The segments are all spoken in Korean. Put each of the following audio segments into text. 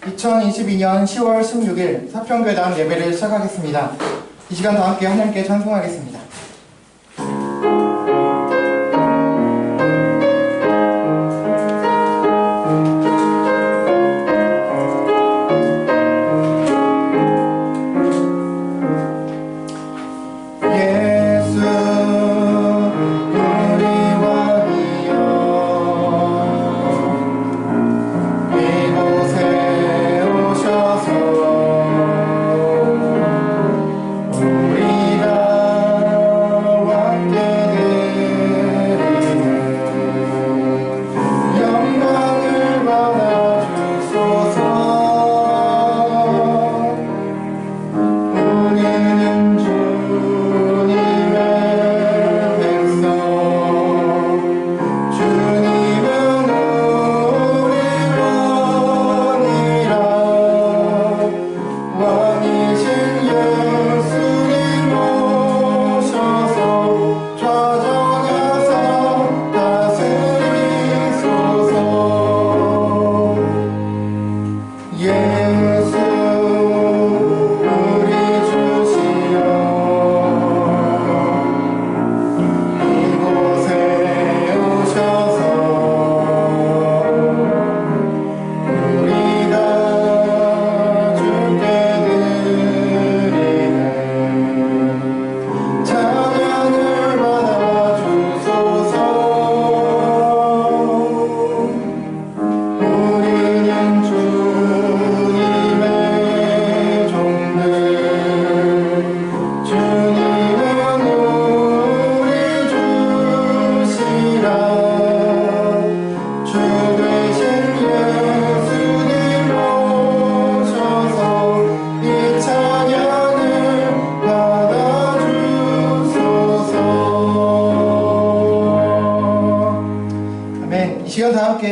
2022년 10월 16일 사평교단 예배를 시작하겠습니다. 이 시간 다 함께 하나님께 찬송하겠습니다.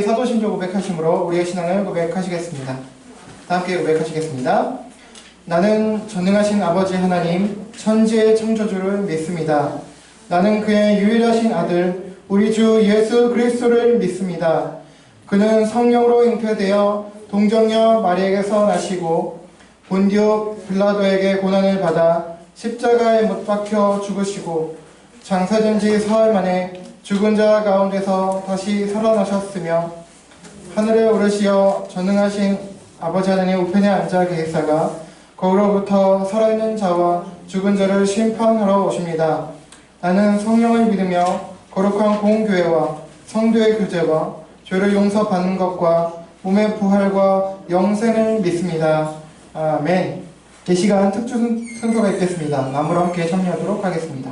사도신조 고백하심으로 우리의 신앙을 고백하시겠습니다. 다 함께 고백하시겠습니다. 나는 전능하신 아버지 하나님, 천지의 창조주를 믿습니다. 나는 그의 유일하신 아들, 우리 주 예수 그리스도를 믿습니다. 그는 성령으로 잉태되어 동정녀 마리에게서 나시고 본디오 빌라도에게 고난을 받아 십자가에 못 박혀 죽으시고 장사된 지 사흘 만에 죽은 자 가운데서 다시 살아나셨으며 하늘에 오르시어 전능하신 아버지 하나님 우편에 앉아 계시다가 거기로부터 살아있는 자와 죽은 자를 심판하러 오십니다. 나는 성령을 믿으며 거룩한 공교회와 성도의 교제와 죄를 용서받는 것과 몸의 부활과 영생을 믿습니다. 아멘. 이 시간 특주 순서가 있겠습니다. 나무로 함께 참여하도록 하겠습니다.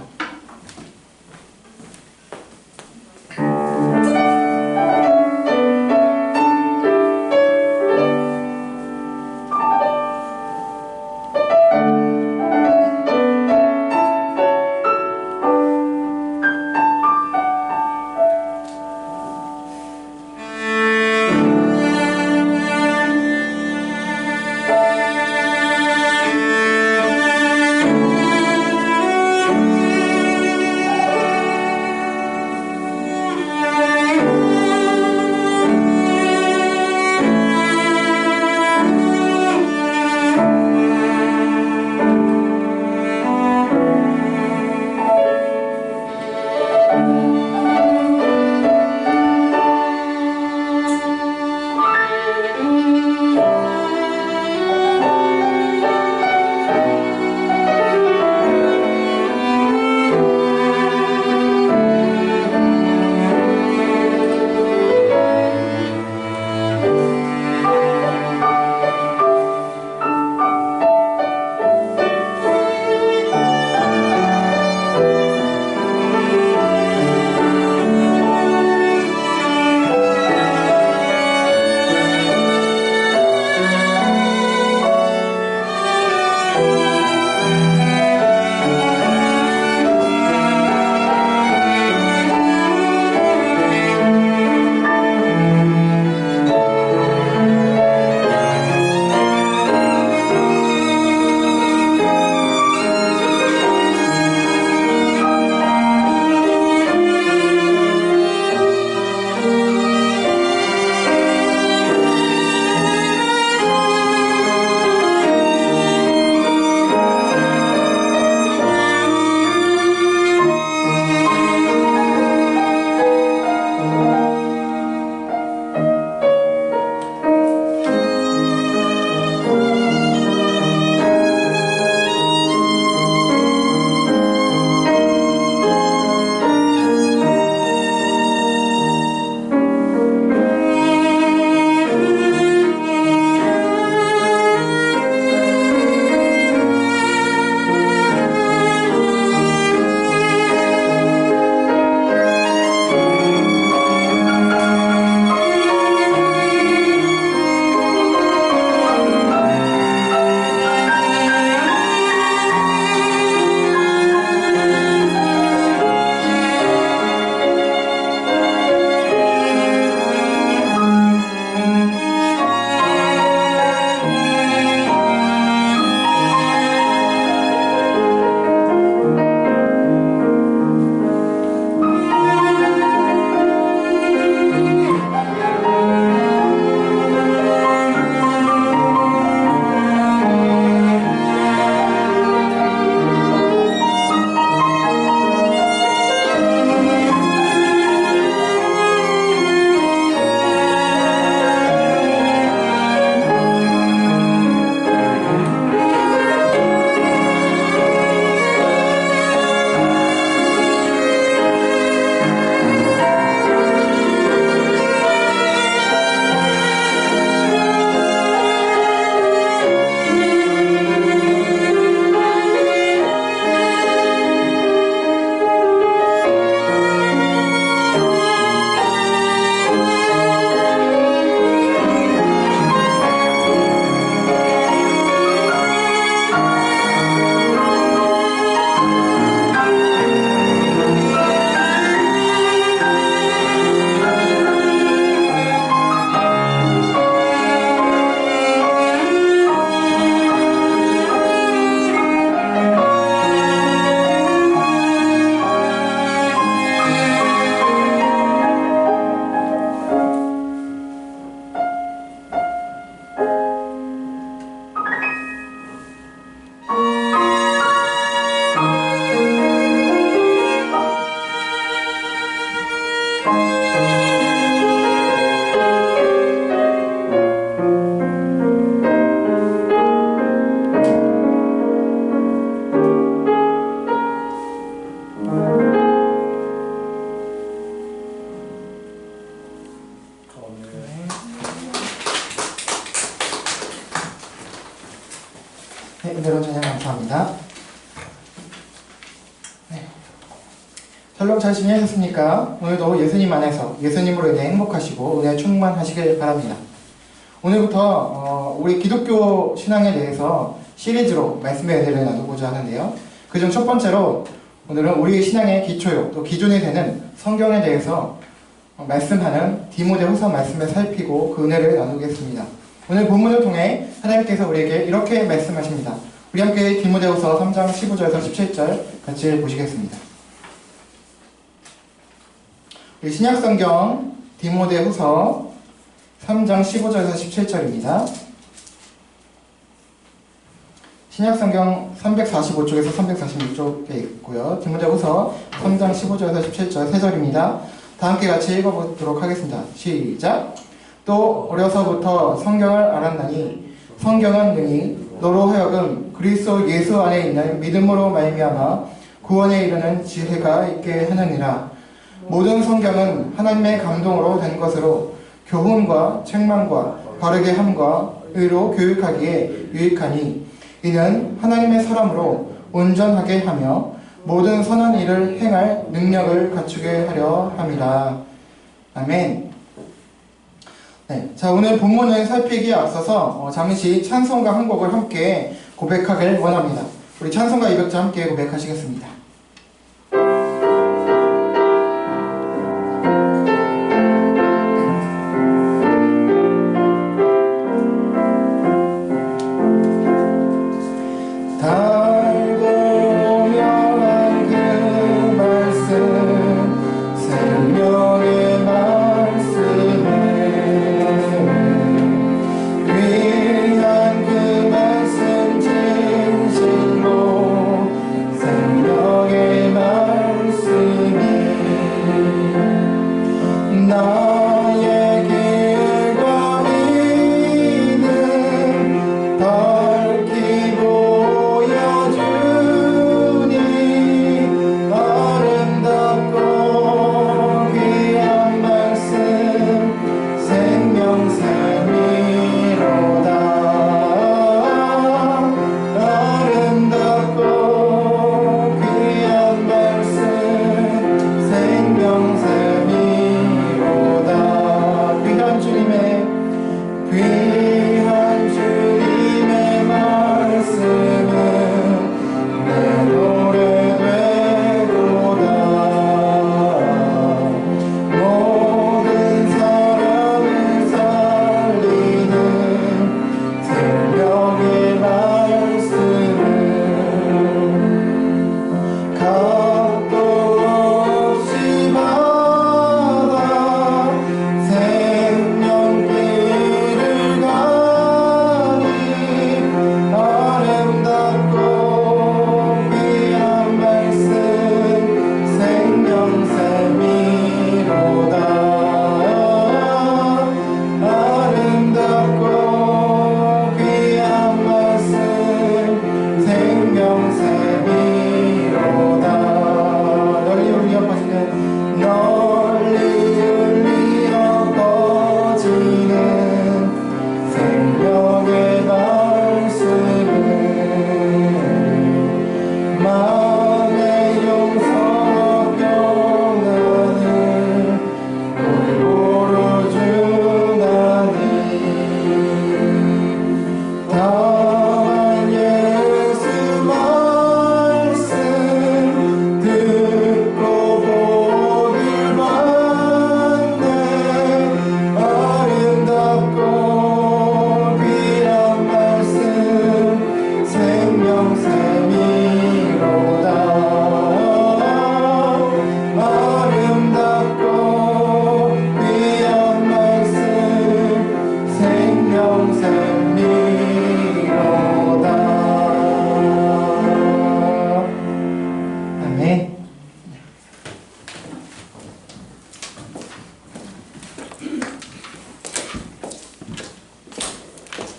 은혜로운 찬양 감사합니다. 네. 샬롬 잘 지내셨습니까? 오늘도 예수님 안에서 예수님으로 인해 행복하시고 은혜 충만하시길 바랍니다. 오늘부터 우리 기독교 신앙에 대해서 시리즈로 말씀의 은혜를 나누고자 하는데요. 그중 첫 번째로 오늘은 우리 신앙의 기초요 또 기준이 되는 성경에 대해서 말씀하는 디모데후서 말씀을 살피고 그 은혜를 나누겠습니다. 오늘 본문을 통해 하나님께서 우리에게 이렇게 말씀하십니다. 우리 함께 디모데후서 3장 15절에서 17절 같이 보시겠습니다. 우리 신약성경 디모데후서 3장 15절에서 17절입니다. 신약성경 345쪽에서 346쪽에 있고요. 디모데후서 3장 15절에서 17절 3절입니다. 다 함께 같이 읽어보도록 하겠습니다. 시작! 또 어려서부터 성경을 알았나니 성경은 능히 너로 하여금 그리스도 예수 안에 있는 믿음으로 말미암아 구원에 이르는 지혜가 있게 하느니라. 모든 성경은 하나님의 감동으로 된 것으로 교훈과 책망과 바르게 함과 의로 교육하기에 유익하니 이는 하나님의 사람으로 온전하게 하며 모든 선한 일을 행할 능력을 갖추게 하려 함이라. 아멘. 네, 자, 오늘 본문을 살피기에 앞서서 잠시 찬송가 한 곡을 함께 고백하길 원합니다. 우리 찬송가 200자 함께 고백하시겠습니다.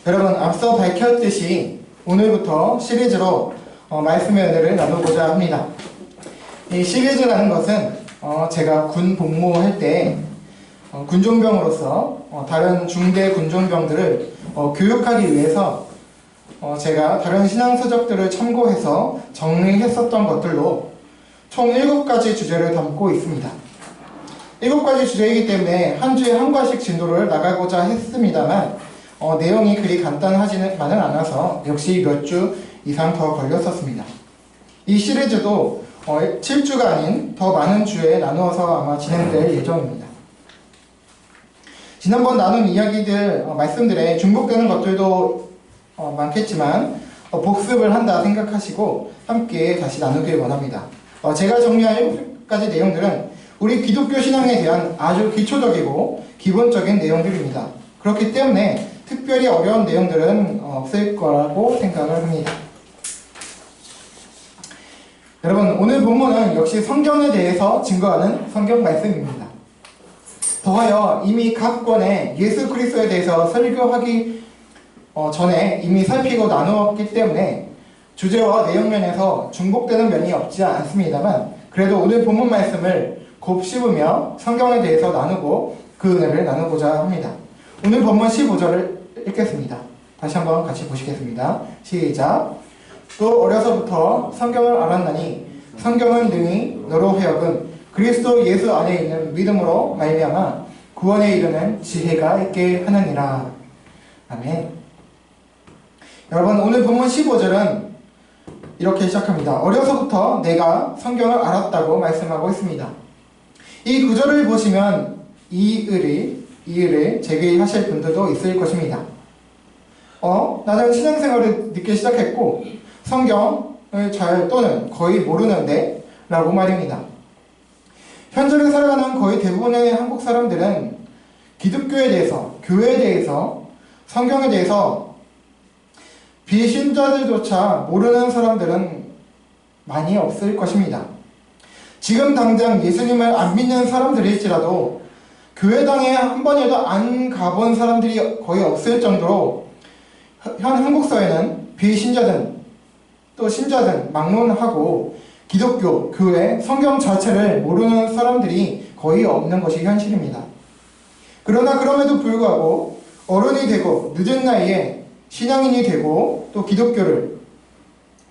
여러분, 앞서 밝혔듯이 오늘부터 시리즈로 말씀의 은혜를 나누고자 합니다. 이 시리즈라는 것은 제가 군 복무할 때 군종병으로서 다른 중대 군종병들을 교육하기 위해서 제가 다른 신앙서적들을 참고해서 정리했었던 것들로 총 7가지 주제를 담고 있습니다. 7가지 주제이기 때문에 한 주에 한 과씩 진도를 나가고자 했습니다만 내용이 그리 간단하지만은 않아서 역시 몇 주 이상 더 걸렸었습니다. 이 시리즈도 7주가 아닌 더 많은 주에 나누어서 아마 진행될 예정입니다. 지난번 나눈 이야기들, 말씀들에 중복되는 것들도 많겠지만 복습을 한다 생각하시고 함께 다시 나누길 원합니다. 제가 정리한 7가지 내용들은 우리 기독교 신앙에 대한 아주 기초적이고 기본적인 내용들입니다. 그렇기 때문에 특별히 어려운 내용들은 없을 거라고 생각을 합니다. 여러분, 오늘 본문은 역시 성경에 대해서 증거하는 성경 말씀입니다. 더하여 이미 각 권에 예수 그리스도에 대해서 설교하기 전에 이미 살피고 나누었기 때문에 주제와 내용 면에서 중복되는 면이 없지 않습니다만 그래도 오늘 본문 말씀을 곱씹으며 성경에 대해서 나누고 그 은혜를 나누고자 합니다. 오늘 본문 15절을 읽겠습니다. 다시 한번 같이 보시겠습니다. 시작. 또 어려서부터 성경을 알았나니 성경은 능히 너로 하여금 그리스도 예수 안에 있는 믿음으로 말미암아 구원에 이르는 지혜가 있게 하느니라. 아멘. 여러분, 오늘 본문 15절은 이렇게 시작합니다. 어려서부터 내가 성경을 알았다고 말씀하고 있습니다. 이 구절을 보시면 이 의를 제기하실 분들도 있을 것입니다. 나는 신앙생활을 늦게 시작했고 성경을 잘 또는 거의 모르는데 라고 말입니다. 현재를 살아가는 거의 대부분의 한국 사람들은 기독교에 대해서, 교회에 대해서, 성경에 대해서 비신자들조차 모르는 사람들은 많이 없을 것입니다. 지금 당장 예수님을 안 믿는 사람들일지라도 교회당에 한 번이라도 안 가본 사람들이 거의 없을 정도로 현 한국 사회는 비신자든 또 신자든 막론하고 기독교, 교회, 성경 자체를 모르는 사람들이 거의 없는 것이 현실입니다. 그러나 그럼에도 불구하고 어른이 되고 늦은 나이에 신앙인이 되고 또 기독교를,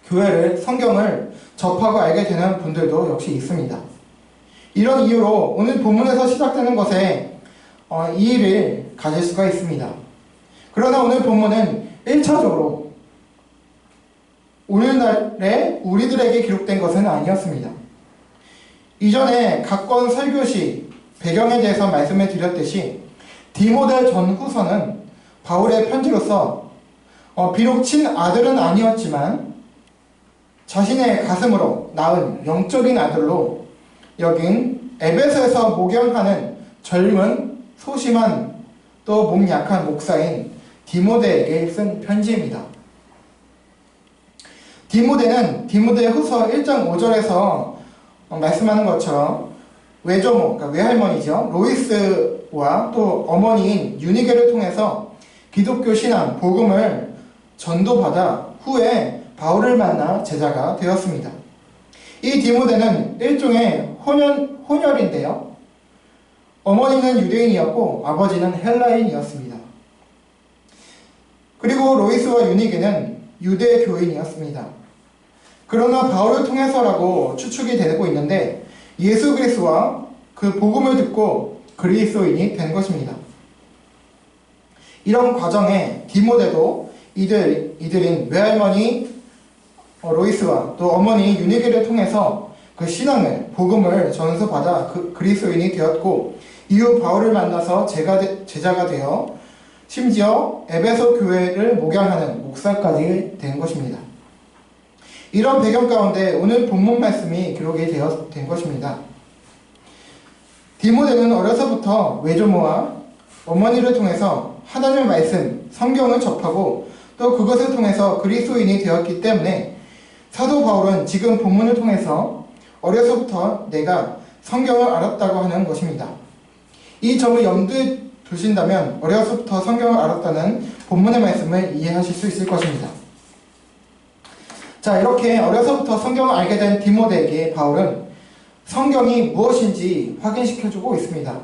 교회를, 성경을 접하고 알게 되는 분들도 역시 있습니다. 이런 이유로 오늘 본문에서 시작되는 것에 이의를 가질 수가 있습니다. 그러나 오늘 본문은 1차적으로 오늘날에 우리들에게 기록된 것은 아니었습니다. 이전에 각권 설교시 배경에 대해서 말씀을 드렸듯이 디모데 전후서는 바울의 편지로서 비록 친아들은 아니었지만 자신의 가슴으로 낳은 영적인 아들로 여긴 에베소에서 목양하는 젊은 소심한 또 몸 약한 목사인 디모데에게 쓴 편지입니다. 디모데는 디모데후서 1장 5절에서 말씀하는 것처럼 외조모, 그러니까 외할머니죠. 로이스와 또 어머니인 유니게를 통해서 기독교 신앙, 복음을 전도받아 후에 바울을 만나 제자가 되었습니다. 이 디모데는 일종의 혼혈인데요. 어머니는 유대인이었고 아버지는 헬라인이었습니다. 그리고 로이스와 유니게는 유대 교인이었습니다. 그러나 바울을 통해서라고 추측이 되고 있는데 예수 그리스도와 그 복음을 듣고 그리스도인이 된 것입니다. 이런 과정에 디모데도 이들인 외할머니 로이스와 또 어머니 유니게를 통해서 그 신앙을, 복음을 전수받아 그리스도인이 되었고 이후 바울을 만나서 제자가 되어 심지어 에베소 교회를 목양하는 목사까지 된 것입니다. 이런 배경 가운데 오늘 본문 말씀이 기록이 된 것입니다. 디모데는 어려서부터 외조모와 어머니를 통해서 하나님의 말씀, 성경을 접하고 또 그것을 통해서 그리스도인이 되었기 때문에 사도 바울은 지금 본문을 통해서 어려서부터 내가 성경을 알았다고 하는 것입니다. 이 점을 염두에 두신다면 어려서부터 성경을 알았다는 본문의 말씀을 이해하실 수 있을 것입니다. 자, 이렇게 어려서부터 성경을 알게 된 디모데에게 바울은 성경이 무엇인지 확인시켜주고 있습니다.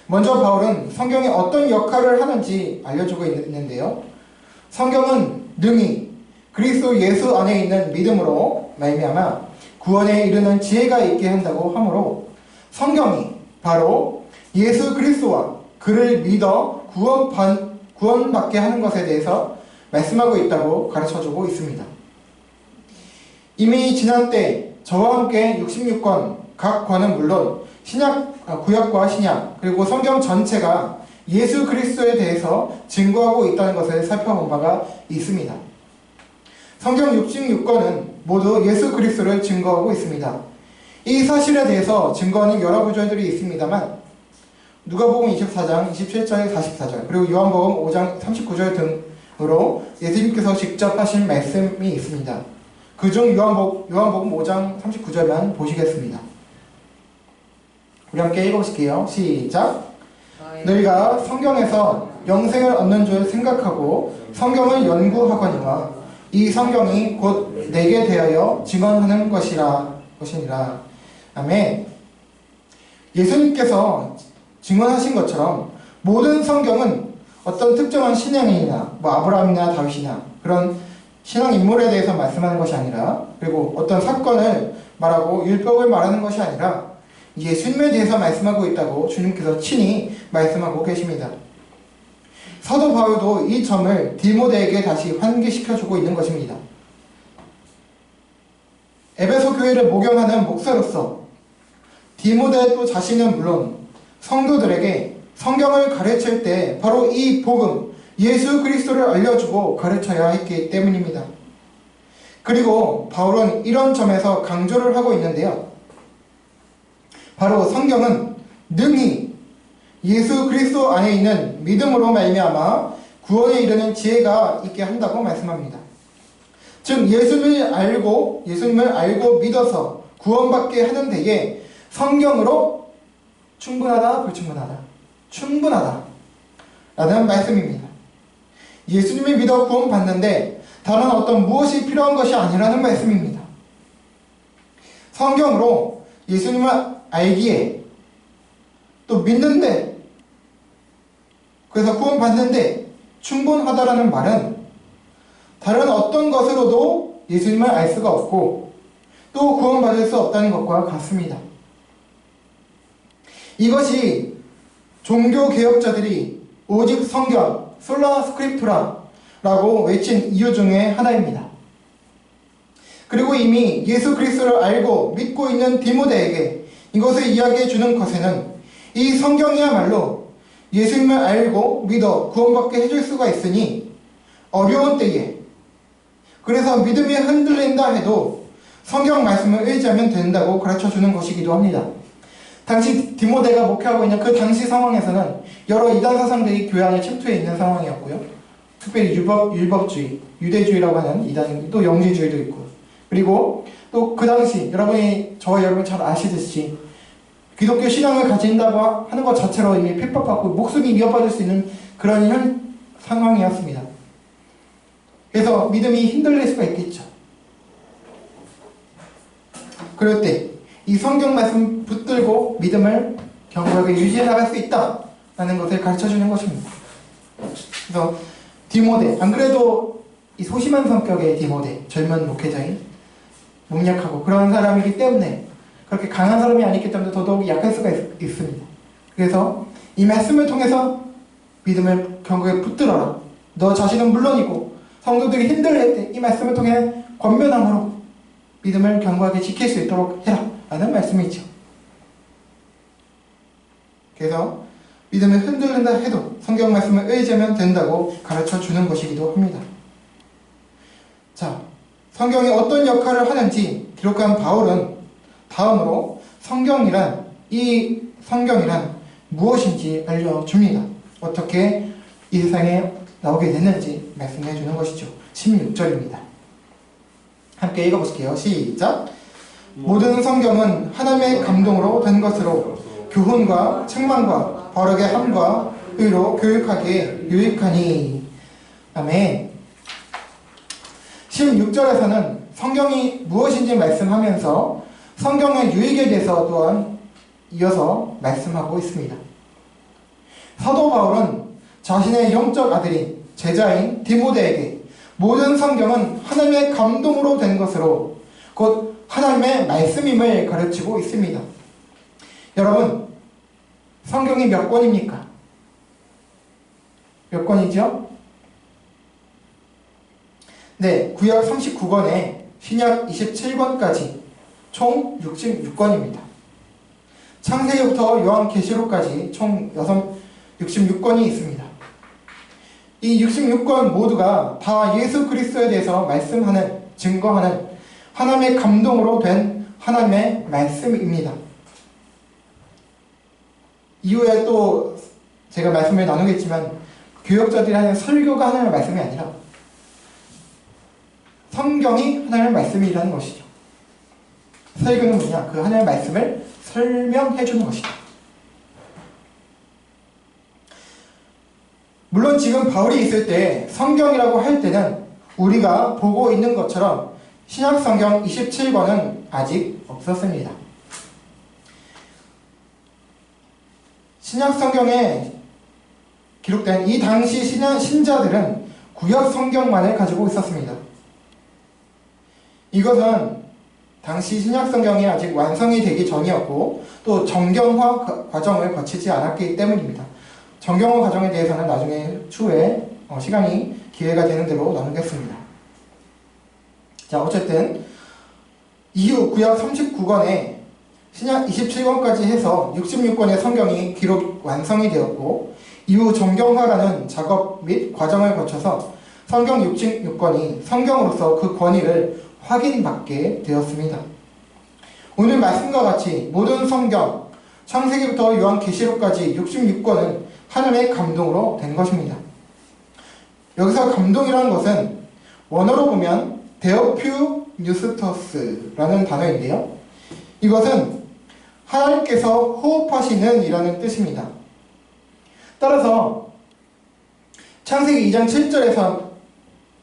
먼저 바울은 성경이 어떤 역할을 하는지 알려주고 있는데요. 성경은 능히 그리스도 예수 안에 있는 믿음으로 말미암아 구원에 이르는 지혜가 있게 한다고 하므로 성경이 바로 예수 그리스도와 그를 믿어 구원받게 하는 것에 대해서 말씀하고 있다고 가르쳐주고 있습니다. 이미 지난 때 저와 함께 66권 각 권은 물론 구약과 신약 그리고 성경 전체가 예수 그리스도에 대해서 증거하고 있다는 것을 살펴본 바가 있습니다. 성경 66권은 모두 예수 그리스도를 증거하고 있습니다. 이 사실에 대해서 증거하는 여러 구절들이 있습니다만 누가복음 24장 27절 44절 그리고 요한복음 5장 39절 등으로 예수님께서 직접 하신 말씀이 있습니다. 그중 요한복음 5장 39절만 보시겠습니다. 우리 함께 읽어보실게요. 시작. 너희가 성경에서 영생을 얻는 줄 생각하고 성경을 연구하거니와 이 성경이 곧 내게 대하여 증언하는 것이니라. 아멘. 예수님께서 증언하신 것처럼 모든 성경은 어떤 특정한 신앙인이나 아브라함이나 다윗이나 그런 신앙 인물에 대해서 말씀하는 것이 아니라 그리고 어떤 사건을 말하고 율법을 말하는 것이 아니라 예수님에 대해서 말씀하고 있다고 주님께서 친히 말씀하고 계십니다. 사도 바울도 이 점을 디모데에게 다시 환기시켜주고 있는 것입니다. 에베소 교회를 목용하는 목사로서 디모데 또 자신은 물론 성도들에게 성경을 가르칠 때 바로 이 복음, 예수 그리스도를 알려주고 가르쳐야 했기 때문입니다. 그리고 바울은 이런 점에서 강조를 하고 있는데요. 바로 성경은 능히 예수 그리스도 안에 있는 믿음으로 말미암아 구원에 이르는 지혜가 있게 한다고 말씀합니다. 즉 예수님을 알고 믿어서 구원받게 하는 데에 성경으로 충분하다, 불충분하다? 충분하다 라는 말씀입니다. 예수님을 믿어 구원받는데 다른 어떤 무엇이 필요한 것이 아니라는 말씀입니다. 성경으로 예수님을 알기에 또 믿는데 그래서 구원받는데 충분하다라는 말은 다른 어떤 것으로도 예수님을 알 수가 없고 또 구원받을 수 없다는 것과 같습니다. 이것이 종교개혁자들이 오직 성경, 솔라 스크립투라 라고 외친 이유 중에 하나입니다. 그리고 이미 예수 그리스도를 알고 믿고 있는 디모데에게 이것을 이야기해 주는 것에는 이 성경이야말로 예수님을 알고 믿어 구원받게 해줄 수가 있으니 어려운 때에 그래서 믿음이 흔들린다 해도 성경 말씀을 의지하면 된다고 가르쳐 주는 것이기도 합니다. 당시 디모데가 목회하고 있는 그 당시 상황에서는 여러 이단 사상들이 교회 안에 침투해 있는 상황이었고요. 특별히 율법주의, 유대주의라고 하는 이단이 또 영지주의도 있고 그리고 또 그 당시 저와 여러분 잘 아시듯이 기독교 신앙을 가진다고 하는 것 자체로 이미 핍박받고 목숨이 위협받을 수 있는 그런 상황이었습니다. 그래서 믿음이 흔들릴 수가 있겠죠. 그럴 때 이 성경 말씀 붙들고 믿음을 견고하게 유지해 나갈 수 있다라는 것을 가르쳐주는 것입니다. 그래서 디모데, 안 그래도 이 소심한 성격의 디모데, 젊은 목회자인 목약하고 그런 사람이기 때문에 그렇게 강한 사람이 아니기 때문에 더더욱 약할 수가 있습니다. 그래서 이 말씀을 통해서 믿음을 견고하게 붙들어라. 너 자신은 물론이고 성도들이 힘들을 때 이 말씀을 통해 권면함으로 믿음을 견고하게 지킬 수 있도록 해라 라는 말씀이죠. 그래서 믿음이 흔들린다 해도 성경 말씀을 의지하면 된다고 가르쳐 주는 것이기도 합니다. 자, 성경이 어떤 역할을 하는지 기록한 바울은 다음으로 이 성경이란 무엇인지 알려줍니다. 어떻게 이 세상에 나오게 됐는지 말씀해 주는 것이죠. 16절입니다. 함께 읽어보실게요. 시작. 모든 성경은 하나님의 감동으로 된 것으로 교훈과 책망과 바르게 함과 의로 교육하기에 유익하니. 아멘. 16절에서는 성경이 무엇인지 말씀하면서 성경의 유익에 대해서 또한 이어서 말씀하고 있습니다. 사도 바울은 자신의 영적 아들인 제자인 디모데에게 모든 성경은 하나님의 감동으로 된 것으로 곧 하나님의 말씀임을 가르치고 있습니다. 여러분, 성경이 몇 권입니까? 몇 권이죠? 네, 구약 39권에 신약 27권까지 총 66권입니다. 창세기부터 요한계시록까지 총 66권이 있습니다. 이 66권 모두가 다 예수 그리스도에 대해서 말씀하는, 증거하는 하나님의 감동으로 된 하나님의 말씀입니다. 이후에 또 제가 말씀을 나누겠지만 교역자들이 하는 설교가 하나님의 말씀이 아니라 성경이 하나님의 말씀이라는 것이죠. 설교는 뭐냐? 그 하나님의 말씀을 설명해 주는 것이다. 물론 지금 바울이 있을 때 성경이라고 할 때는 우리가 보고 있는 것처럼 신약성경 27권은 아직 없었습니다. 신약성경에 기록된 이 당시 신자들은 구약성경만을 가지고 있었습니다. 이것은 당시 신약성경이 아직 완성이 되기 전이었고 또 정경화 과정을 거치지 않았기 때문입니다. 정경화 과정에 대해서는 나중에 추후에 시간이 기회가 되는 대로 나누겠습니다. 자, 어쨌든 이후 구약 39권에 신약 27권까지 해서 66권의 성경이 기록 완성이 되었고 이후 정경화라는 작업 및 과정을 거쳐서 성경 66권이 성경으로서 그 권위를 확인받게 되었습니다. 오늘 말씀과 같이 모든 성경, 창세기부터 요한계시록까지 66권은 하나님의 감동으로 된 것입니다. 여기서 감동이라는 것은 원어로 보면 데오퓨 뉴스터스라는 단어인데요. 이것은 하나님께서 호흡하시는 이라는 뜻입니다. 따라서 창세기 2장 7절에서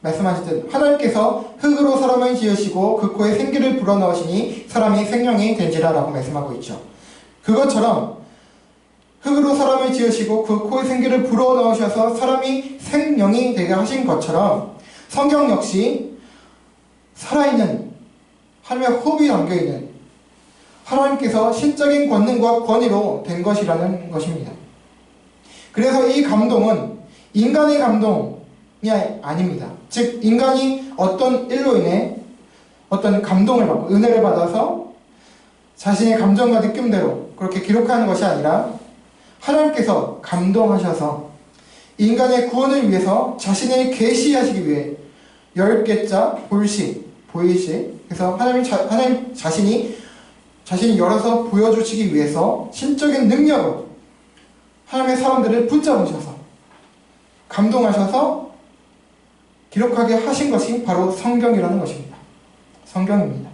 말씀하시듯 하나님께서 흙으로 사람을 지으시고 그 코에 생기를 불어넣으시니 사람이 생명이 된지라 라고 말씀하고 있죠. 그것처럼 흙으로 사람을 지으시고 그 코에 생기를 불어넣으셔서 사람이 생명이 되게 하신 것처럼 성경 역시 살아있는 하나님의 호흡이 담겨있는 하나님께서 신적인 권능과 권위로 된 것이라는 것입니다. 그래서 이 감동은 인간의 감동이 아닙니다. 즉 인간이 어떤 일로 인해 어떤 감동을 받고 은혜를 받아서 자신의 감정과 느낌대로 그렇게 기록하는 것이 아니라 하나님께서 감동하셔서 인간의 구원을 위해서 자신을 계시하시기 위해 10개자 볼시, 보이시 그래서 하나님 자신이 열어서 보여주시기 위해서 신적인 능력으로 하나님의 사람들을 붙잡으셔서 감동하셔서 기록하게 하신 것이 바로 성경이라는 것입니다. 성경입니다.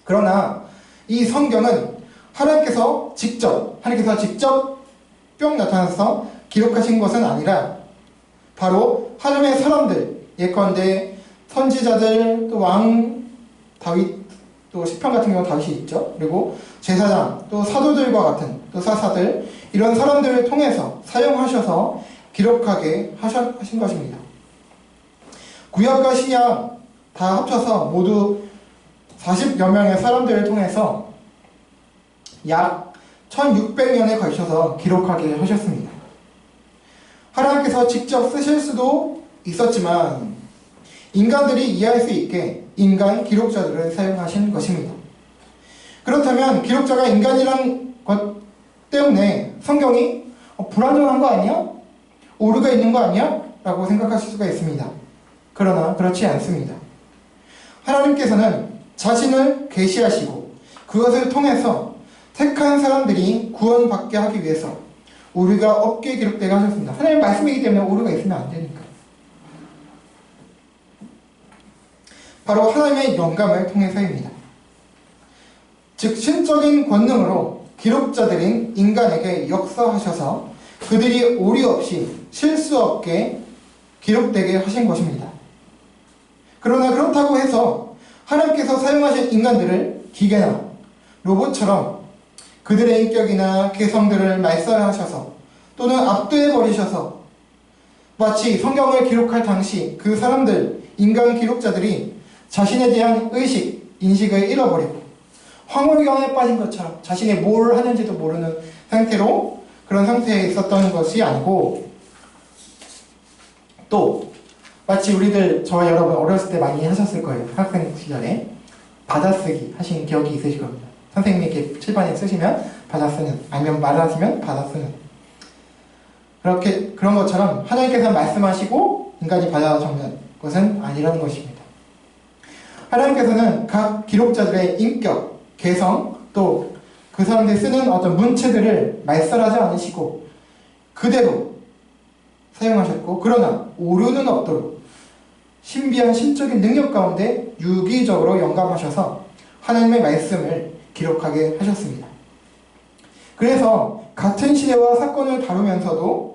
그러나 이 성경은 하나님께서 직접 뿅 나타나서 기록하신 것은 아니라 바로 하나님의 사람들, 예컨대 선지자들, 또 왕 다윗, 또 시편 같은 경우는 다윗이 있죠. 그리고 제사장, 또 사도들과 같은 또 사사들 이런 사람들을 통해서 사용하셔서 기록하게 하신 것입니다. 구약과 신약 다 합쳐서 모두 40여 명의 사람들을 통해서 약 1600년에 걸쳐서 기록하게 하셨습니다. 하나님께서 직접 쓰실 수도 있었지만 인간들이 이해할 수 있게 인간 기록자들을 사용하신 것입니다. 그렇다면 기록자가 인간이란 것 때문에 성경이 불완전한 거 아니야? 오류가 있는 거 아니야? 라고 생각하실 수가 있습니다. 그러나 그렇지 않습니다. 하나님께서는 자신을 계시하시고 그것을 통해서 택한 사람들이 구원받게 하기 위해서 오류가 없게 기록되게 하셨습니다. 하나님의 말씀이기 때문에 오류가 있으면 안 되니까. 바로 하나님의 영감을 통해서입니다. 즉 신적인 권능으로 기록자들인 인간에게 역사하셔서 그들이 오류 없이 실수 없게 기록되게 하신 것입니다. 그러나 그렇다고 해서 하나님께서 사용하신 인간들을 기계나 로봇처럼 그들의 인격이나 개성들을 말살하셔서 또는 압도해버리셔서 마치 성경을 기록할 당시 그 사람들, 인간 기록자들이 자신에 대한 의식, 인식을 잃어버리고 황홀경에 빠진 것처럼 자신이 뭘 하는지도 모르는 상태로 그런 상태에 있었던 것이 아니고, 또 마치 우리들, 저와 여러분 어렸을 때 많이 하셨을 거예요. 학생 시절에 받아쓰기 하신 기억이 있으실 겁니다. 선생님이 이렇게 칠판에 쓰시면 받아쓰는, 아니면 말하시면 받아쓰는, 그런 것처럼 하나님께서 말씀하시고 인간이 받아 적는 것은 아니라는 것입니다. 하나님께서는 각 기록자들의 인격, 개성, 또 그 사람들이 쓰는 어떤 문체들을 말살하지 않으시고 그대로 사용하셨고, 그러나 오류는 없도록 신비한 신적인 능력 가운데 유기적으로 영감하셔서 하나님의 말씀을 기록하게 하셨습니다. 그래서 같은 시대와 사건을 다루면서도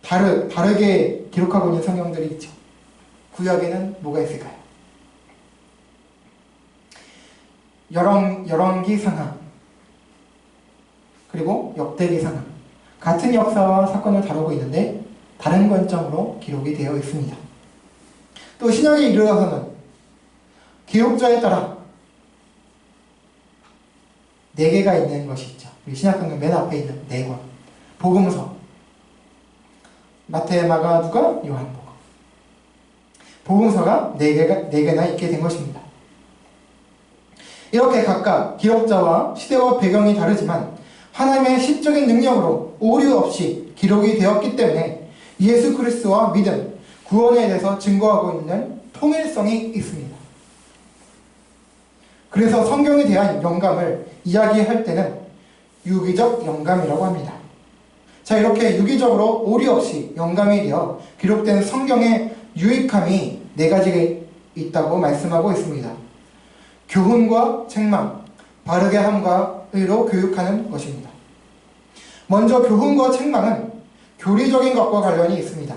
다르게 기록하고 있는 성경들이 있죠. 구약에는 뭐가 있을까요? 열왕기상하, 그리고 역대기상하, 같은 역사와 사건을 다루고 있는데 다른 관점으로 기록이 되어 있습니다. 또 신약에 이르러서는 기록자에 따라 4개가 있는 것이 있죠. 우리 신약성경 맨 앞에 있는 4권. 복음서, 마태, 마가, 누가, 요한복음. 복음서가 4개나 있게 된 것입니다. 이렇게 각각 기록자와 시대와 배경이 다르지만 하나님의 시적인 능력으로 오류 없이 기록이 되었기 때문에 예수 그리스도와 믿음, 구원에 대해서 증거하고 있는 통일성이 있습니다. 그래서 성경에 대한 영감을 이야기할 때는 유기적 영감이라고 합니다. 자, 이렇게 유기적으로 오류 없이 영감이 되어 기록된 성경의 유익함이 4가지가 있다고 말씀하고 있습니다. 교훈과 책망, 바르게 함과 의로 교육하는 것입니다. 먼저 교훈과 책망은 교리적인 것과 관련이 있습니다.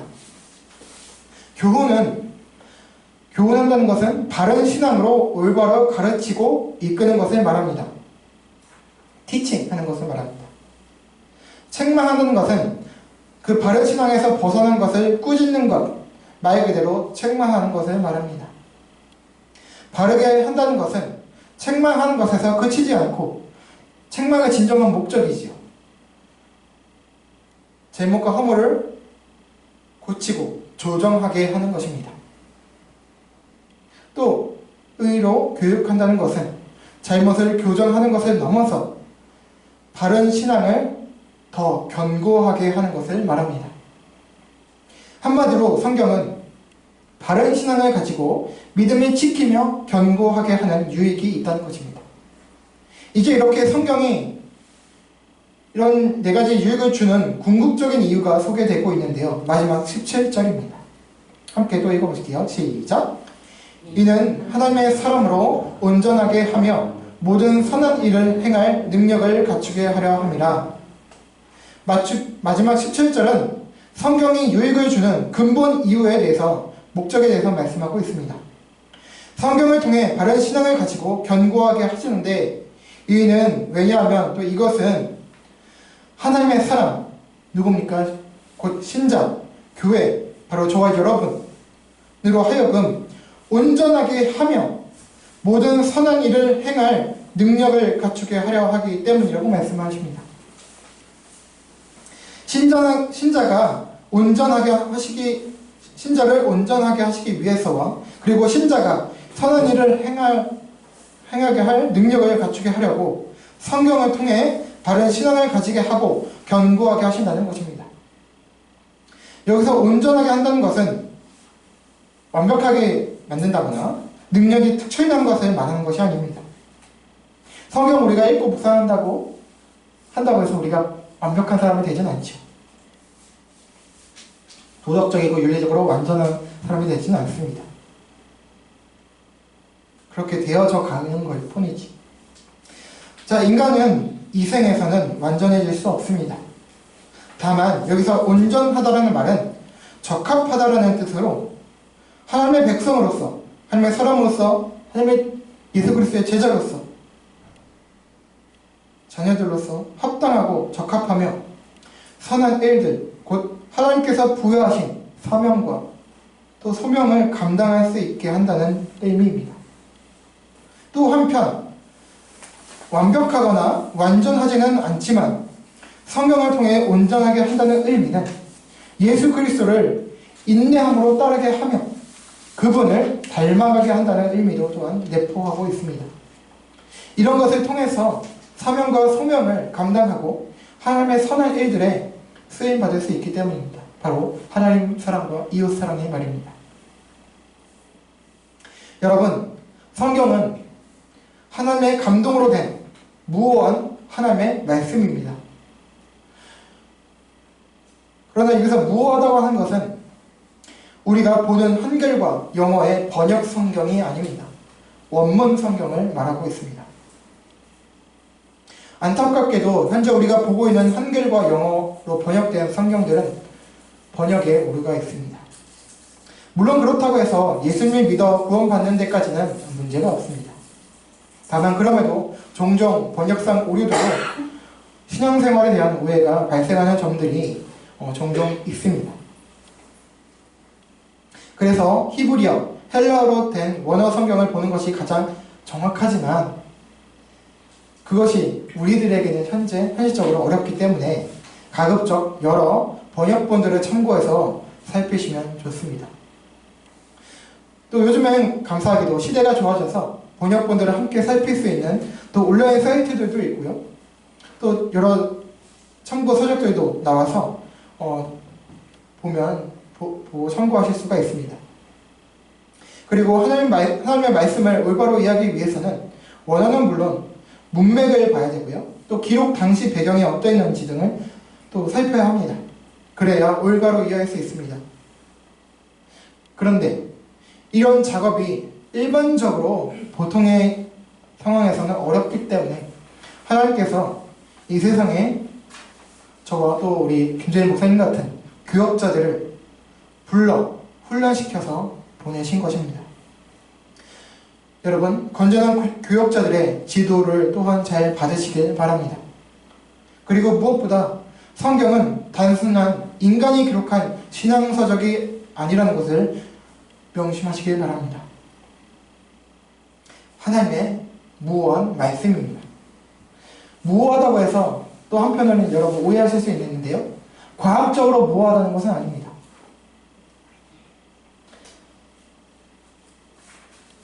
교훈한다는 것은 바른 신앙으로 올바로 가르치고 이끄는 것을 말합니다. teaching 하는 것을 말합니다. 책망하는 것은 그 바른 신앙에서 벗어난 것을 꾸짖는 것, 말 그대로 책망하는 것을 말합니다. 바르게 한다는 것은 책망하는 것에서 그치지 않고 책망의 진정한 목적이지요. 잘못과 허물을 고치고 조정하게 하는 것입니다. 또 의로 교육한다는 것은 잘못을 교정하는 것을 넘어서 바른 신앙을 더 견고하게 하는 것을 말합니다. 한마디로 성경은 바른 신앙을 가지고 믿음을 지키며 견고하게 하는 유익이 있다는 것입니다. 이제 이렇게 성경이 이런 4가지 유익을 주는 궁극적인 이유가 소개되고 있는데요. 마지막 17절입니다. 함께 또 읽어보실게요. 시작! 이는 하나님의 사람으로 온전하게 하며 모든 선한 일을 행할 능력을 갖추게 하려 함이라. 마지막 17절은 성경이 유익을 주는 근본 이유에 대해서, 목적에 대해서 말씀하고 있습니다. 성경을 통해 바른 신앙을 가지고 견고하게 하시는데, 이는 왜냐하면 또 이것은 하나님의 사람, 누굽니까? 곧 신자, 교회, 바로 저와 여러분으로 하여금 온전하게 하며 모든 선한 일을 행할 능력을 갖추게 하려 하기 때문이라고 말씀하십니다. 신자를 온전하게 하시기 위해서와, 그리고 신자가 선한 일을 행하게 할 능력을 갖추게 하려고 성경을 통해 바른 신앙을 가지게 하고 견고하게 하신다는 것입니다. 여기서 온전하게 한다는 것은 완벽하게 만든다거나 능력이 특출난 것을 말하는 것이 아닙니다. 성경 우리가 읽고 묵상한다고 해서 우리가 완벽한 사람이 되진 않죠. 도덕적이고 윤리적으로 완전한 사람이 되지는 않습니다. 그렇게 되어져 가는 걸 뿐이지. 자, 인간은 이 생에서는 완전해질 수 없습니다. 다만 여기서 온전하다라는 말은 적합하다라는 뜻으로 하나님의 백성으로서, 하나님의 사람으로서, 하나님의 예수 그리스도의 제자로서, 자녀들로서 합당하고 적합하며 선한 일들, 곧 하나님께서 부여하신 사명과 또 소명을 감당할 수 있게 한다는 의미입니다. 또 한편 완벽하거나 완전하지는 않지만 성경을 통해 온전하게 한다는 의미는 예수 그리스도를 인내함으로 따르게 하며 그분을 닮아가게 한다는 의미도 또한 내포하고 있습니다. 이런 것을 통해서 사명과 소명을 감당하고 하나님의 선한 일들에 쓰임받을 수 있기 때문입니다. 바로 하나님 사랑과 이웃 사랑의 말입니다. 여러분, 성경은 하나님의 감동으로 된 무오한 하나님의 말씀입니다. 그러나 여기서 무오하다고 하는 것은 우리가 보는 한글과 영어의 번역 성경이 아닙니다. 원문 성경을 말하고 있습니다. 안타깝게도 현재 우리가 보고 있는 한글과 영어로 번역된 성경들은 번역에 오류가 있습니다. 물론 그렇다고 해서 예수님을 믿어 구원받는 데까지는 문제가 없습니다. 다만 그럼에도 종종 번역상 오류도 신앙생활에 대한 오해가 발생하는 점들이 종종 있습니다. 그래서 히브리어, 헬라어로 된 원어 성경을 보는 것이 가장 정확하지만 그것이 우리들에게는 현실적으로 어렵기 때문에 가급적 여러 번역본들을 참고해서 살피시면 좋습니다. 또 요즘엔 감사하게도 시대가 좋아져서 번역본들을 함께 살필 수 있는 또 온라인 사이트들도 있고요. 또 여러 참고 서적들도 나와서 보고 참고하실 수가 있습니다. 그리고 하나님의 말씀을 올바로 이해하기 위해서는 원어는 물론 문맥을 봐야 되고요. 또 기록 당시 배경이 어떠했는지 등을 또 살펴야 합니다. 그래야 올바로 이해할 수 있습니다. 그런데 이런 작업이 일반적으로 보통의 상황에서는 어렵기 때문에 하나님께서 이 세상에 저와 또 우리 김재일 목사님 같은 교역자들을 불러 훈련시켜서 보내신 것입니다. 여러분, 건전한 교역자들의 지도를 또한 잘 받으시길 바랍니다. 그리고 무엇보다 성경은 단순한 인간이 기록한 신앙서적이 아니라는 것을 명심하시길 바랍니다. 하나님의 무오한 말씀입니다. 무오하다고 해서 또 한편으로는 여러분 오해하실 수 있는데요. 과학적으로 무오하다는 것은 아닙니다.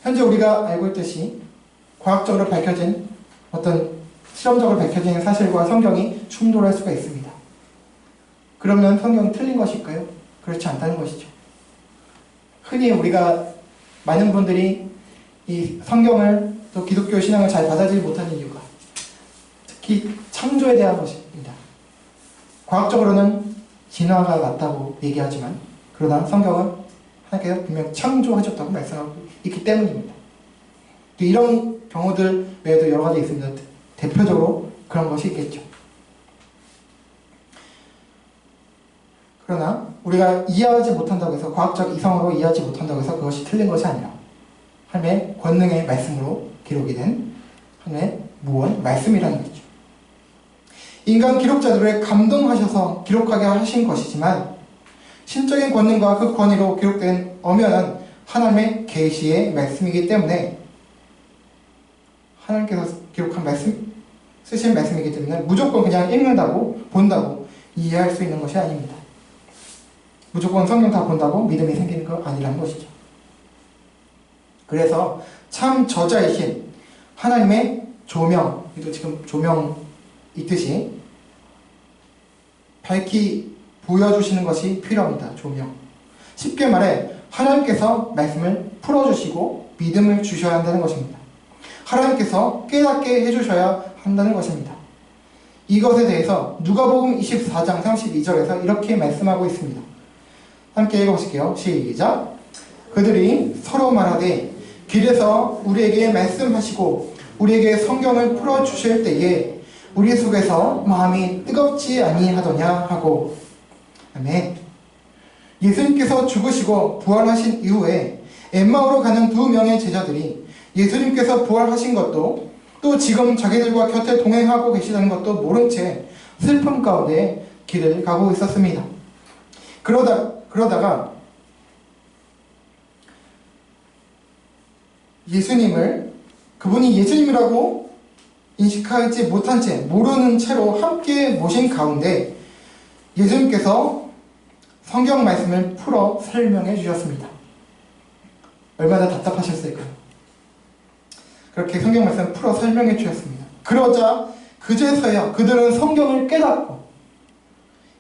현재 우리가 알고 있듯이 과학적으로 밝혀진 어떤 실험적으로 밝혀진 사실과 성경이 충돌할 수가 있습니다. 그러면 성경이 틀린 것일까요? 그렇지 않다는 것이죠. 흔히 우리가 많은 분들이 이 성경을 또 기독교 신앙을 잘 받아들이지 못하는 이유가 특히 창조에 대한 것입니다. 과학적으로는 진화가 맞다고 얘기하지만 그러나 성경은 하나님께서 분명 창조하셨다고 말씀하고 있기 때문입니다. 이런 경우들 외에도 여러 가지 있습니다. 대표적으로 그런 것이 있겠죠. 그러나 우리가 이해하지 못한다고 해서 과학적 이성으로 이해하지 못한다고 해서 그것이 틀린 것이 아니라 하나님의 권능의 말씀으로 기록이 된 하나님의 무언 말씀이라는 거죠. 인간 기록자들을 감동하셔서 기록하게 하신 것이지만 신적인 권능과 그 권위로 기록된 엄연한 하나님의 계시의 말씀이기 때문에 하나님께서 기록한 말씀, 쓰신 말씀이기 때문에 무조건 그냥 읽는다고 본다고 이해할 수 있는 것이 아닙니다. 무조건 성경 다 본다고 믿음이 생기는 거 아니라는 것이죠. 그래서 참 저자이신 하나님의 조명, 또 지금 조명 있듯이 밝히 보여주시는 것이 필요합니다. 조명. 쉽게 말해 하나님께서 말씀을 풀어주시고 믿음을 주셔야 한다는 것입니다. 하나님께서 깨닫게 해주셔야 한다는 것입니다. 이것에 대해서 누가복음 24장 32절에서 이렇게 말씀하고 있습니다. 함께 읽어보실게요. 시작. 그들이 서로 말하되 길에서 우리에게 말씀하시고 우리에게 성경을 풀어주실 때에 우리 속에서 마음이 뜨겁지 아니하더냐 하고. 아멘. 예수님께서 죽으시고 부활하신 이후에 엠마오로 가는 두 명의 제자들이 예수님께서 부활하신 것도 또 지금 자기들과 곁에 동행하고 계시다는 것도 모른 채 슬픔 가운데 길을 가고 있었습니다. 그러다가 예수님을, 그분이 예수님이라고 인식하지 못한 채, 모르는 채로 함께 모신 가운데 예수님께서 성경 말씀을 풀어 설명해 주셨습니다. 얼마나 답답하셨을까요? 그렇게 성경 말씀을 풀어 설명해 주셨습니다. 그러자 그제서야 그들은 성경을 깨닫고,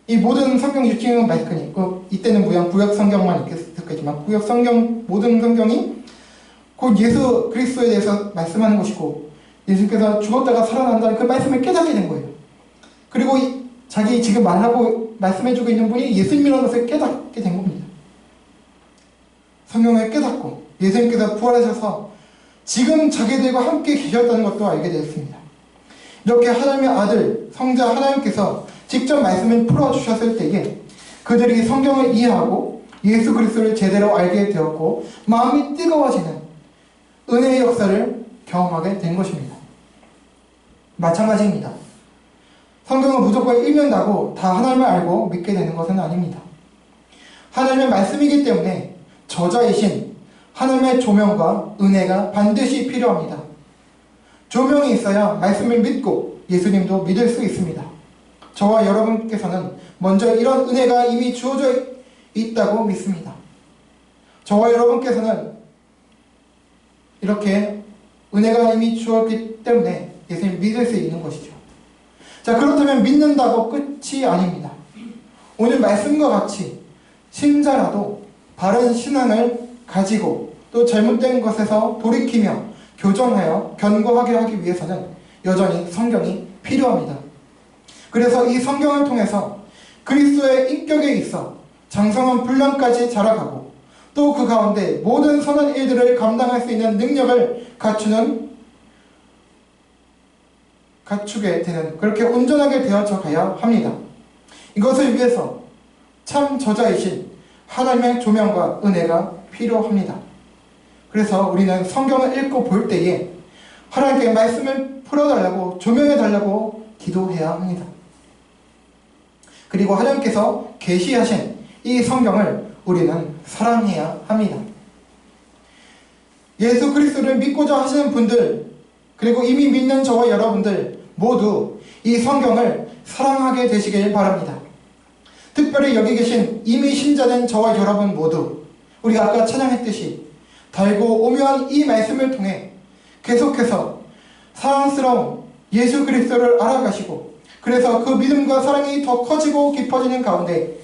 이 모든 성경 유치는 말씀이, 이때는 무형 구약 성경만 있겠지만 구약 성경, 모든 성경이 곧 예수 그리스도에 대해서 말씀하는 것이고, 예수님께서 죽었다가 살아난다는 그 말씀을 깨닫게 된 거예요. 그리고 자기 지금 말하고 말씀해주고 있는 분이 예수님이라는 것을 깨닫게 된 겁니다. 성경을 깨닫고 예수님께서 부활하셔서 지금 자기들과 함께 계셨다는 것도 알게 되었습니다. 이렇게 하나님의 아들, 성자 하나님께서 직접 말씀을 풀어주셨을 때에 그들이 성경을 이해하고 예수 그리스도를 제대로 알게 되었고 마음이 뜨거워지는 은혜의 역사를 경험하게 된 것입니다. 마찬가지입니다. 성경은 무조건 읽는다고 다 하나님을 알고 믿게 되는 것은 아닙니다. 하나님의 말씀이기 때문에 저자이신 하나님의 조명과 은혜가 반드시 필요합니다. 조명이 있어야 말씀을 믿고 예수님도 믿을 수 있습니다. 저와 여러분께서는 먼저 이런 은혜가 이미 주어져 있다고 믿습니다. 저와 여러분께서는 이렇게 은혜가 이미 주었기 때문에 예수님 믿을 수 있는 것이죠. 자, 그렇다면 믿는다고 끝이 아닙니다. 오늘 말씀과 같이 신자라도 바른 신앙을 가지고 또 잘못된 것에서 돌이키며 교정하여 견고하게 하기 위해서는 여전히 성경이 필요합니다. 그래서 이 성경을 통해서 그리스도의 인격에 있어 장성한 분량까지 자라가고 또 그 가운데 모든 선한 일들을 감당할 수 있는 능력을 갖추게 되는, 그렇게 온전하게 되어져 가야 합니다. 이것을 위해서 참 저자이신 하나님의 조명과 은혜가 필요합니다. 그래서 우리는 성경을 읽고 볼 때에 하나님께 말씀을 풀어달라고, 조명해달라고 기도해야 합니다. 그리고 하나님께서 계시하신 이 성경을 우리는 사랑해야 합니다. 예수 그리스도를 믿고자 하시는 분들, 그리고 이미 믿는 저와 여러분들 모두 이 성경을 사랑하게 되시길 바랍니다. 특별히 여기 계신 이미 신자된 저와 여러분 모두, 우리가 아까 찬양했듯이 달고 오묘한 이 말씀을 통해 계속해서 사랑스러운 예수 그리스도를 알아가시고, 그래서 그 믿음과 사랑이 더 커지고 깊어지는 가운데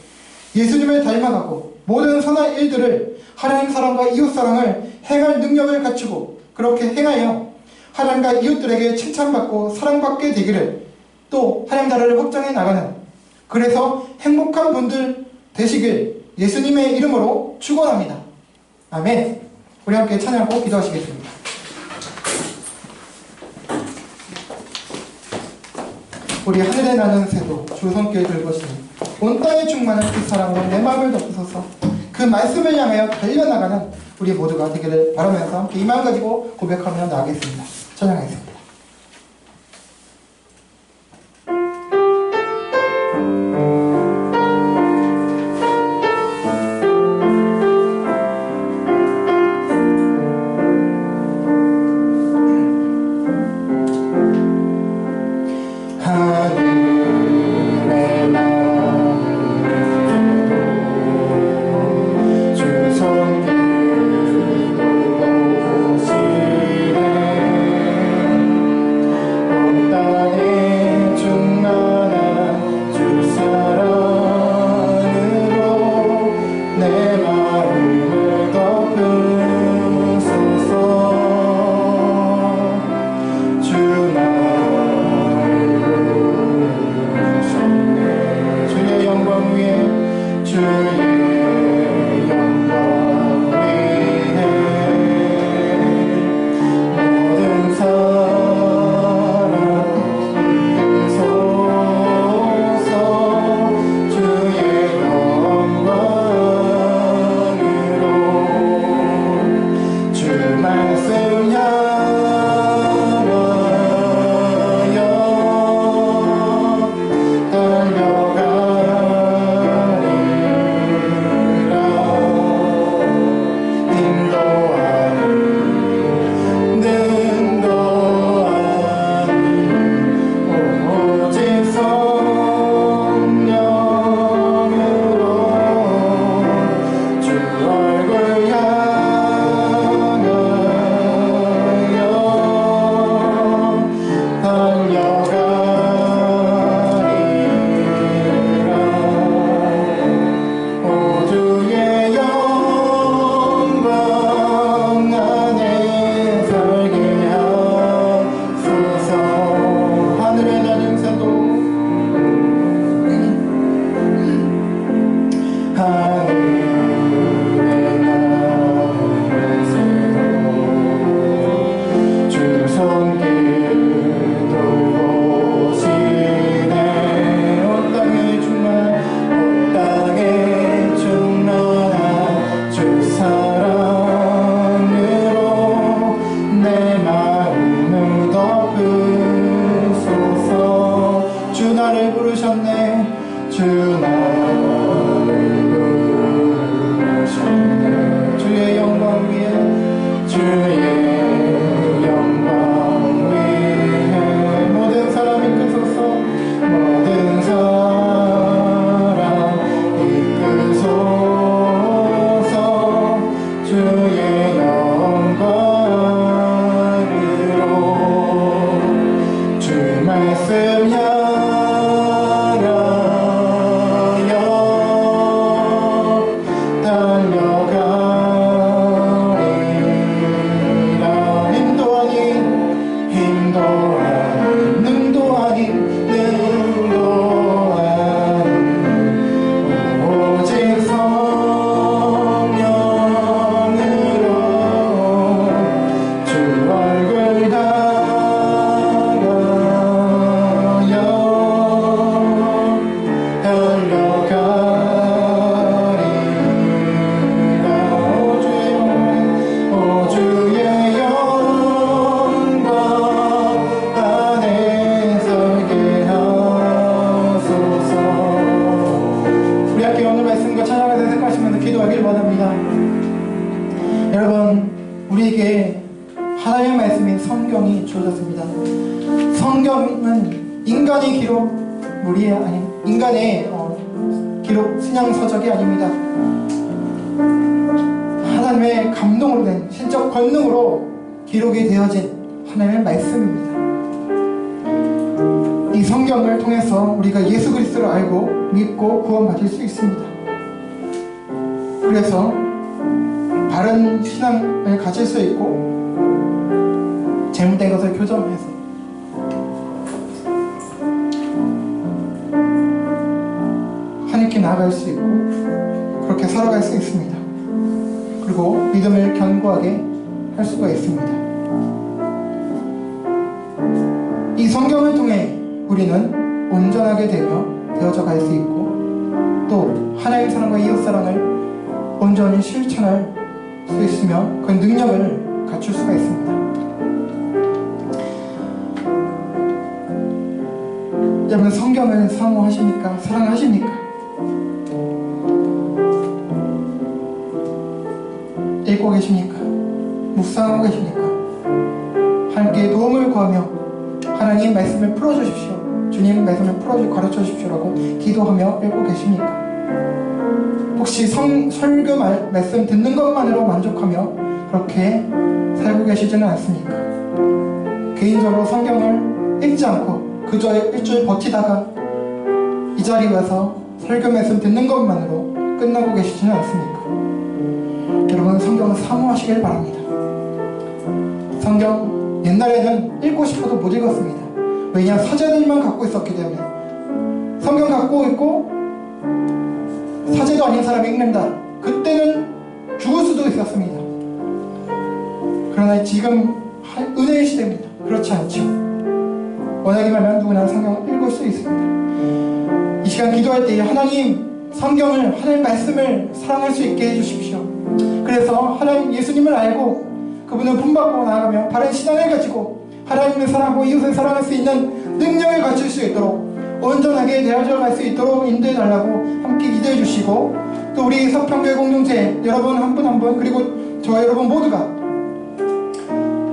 예수님을 닮아가고 모든 선한 일들을, 하나님 사랑과 이웃 사랑을 행할 능력을 갖추고, 그렇게 행하여 하나님과 이웃들에게 칭찬받고 사랑받게 되기를, 또 하나님 나라를 확장해 나가는, 그래서 행복한 분들 되시길 예수님의 이름으로 축원합니다. 아멘. 우리 함께 찬양하고 기도하시겠습니다. 우리 하늘에 나는 새도 주 손길 들고 시니 온 땅에 충만한 그 사랑으로 내 마음을 덮으소서. 그 말씀을 향하여 달려나가는 우리 모두가 되기를 바라면서 함께 이 마음 가지고 고백하며 나가겠습니다. 찬양하겠습니다. 하기를 원합니다. 여러분, 우리에게 하나님의 말씀인 성경이 주어졌습니다. 성경은 인간의 기록물이 인간의 기록 신앙서적이 아닙니다. 하나님의 감동으로 된 신적 권능으로 기록이 되어진 하나님의 말씀입니다. 이 성경을 통해서 우리가 예수 그리스도를 알고 믿고 구원받을 수 있습니다. 그래서 바른 신앙을 가질 수 있고 잘못된 것을 교정해서 하나님께 나아갈 수 있고 그렇게 살아갈 수 있습니다. 그리고 믿음을 견고하게 할 수가 있습니다. 이 성경을 통해 우리는 온전하게 되어져 갈 수 있고 또 하나님 사랑과 이웃 사랑을 온전히 실천할 수 있으며 그 능력을 갖출 수가 있습니다. 여러분, 성경을 사모하십니까? 사랑하십니까? 읽고 계십니까? 묵상하고 계십니까? 하나님께 도움을 구하며 하나님 말씀을 풀어주십시오, 주님 말씀을 가르쳐 주십시오라고 기도하며 읽고 계십니까? 혹시 설교 말씀 듣는 것만으로 만족하며 그렇게 살고 계시지는 않습니까? 개인적으로 성경을 읽지 않고 그저 일주일 버티다가 이 자리에 와서 설교 말씀 듣는 것만으로 끝나고 계시지는 않습니까? 여러분, 성경을 사모하시길 바랍니다. 성경 옛날에는 읽고 싶어도 못 읽었습니다. 왜냐? 사제들만 갖고 있었기 때문에. 성경 갖고 있고 사제도 아닌 사람이 읽는다. 그때는 죽을 수도 있었습니다. 그러나 지금 은혜의 시대입니다. 그렇지 않죠. 원하기만 하면 누구나 성경을 읽을 수 있습니다. 이 시간 기도할 때 하나님 성경을, 하나님 말씀을 사랑할 수 있게 해주십시오. 그래서 하나님 예수님을 알고 그분을 본받고 나아가며 바른 신앙을 가지고 하나님을 사랑하고 이웃을 사랑할 수 있는 능력을 갖출 수 있도록 온전하게 되어져 갈 수 있도록 인도해 달라고 함께 기도해 주시고, 또 우리 서평교회 공동체 여러분 한 분 한 분 그리고 저 여러분 모두가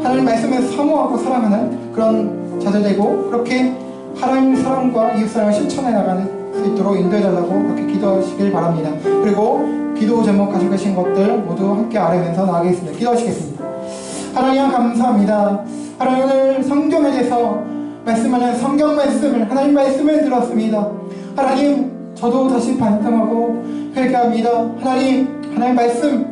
하나님 말씀을 사모하고 사랑하는 그런 자들 되고 그렇게 하나님 사랑과 이웃 사랑을 실천해 나가는 수 있도록 인도해 달라고 그렇게 기도하시길 바랍니다. 그리고 기도 제목 가지고 계신 것들 모두 함께 아뢰면서 나가겠습니다. 기도하시겠습니다. 하나님 감사합니다. 하나님, 오늘 성경에 대해서 말씀하는 성경 말씀을, 하나님 말씀을 들었습니다. 하나님, 저도 다시 반성하고 회개합니다. 하나님 말씀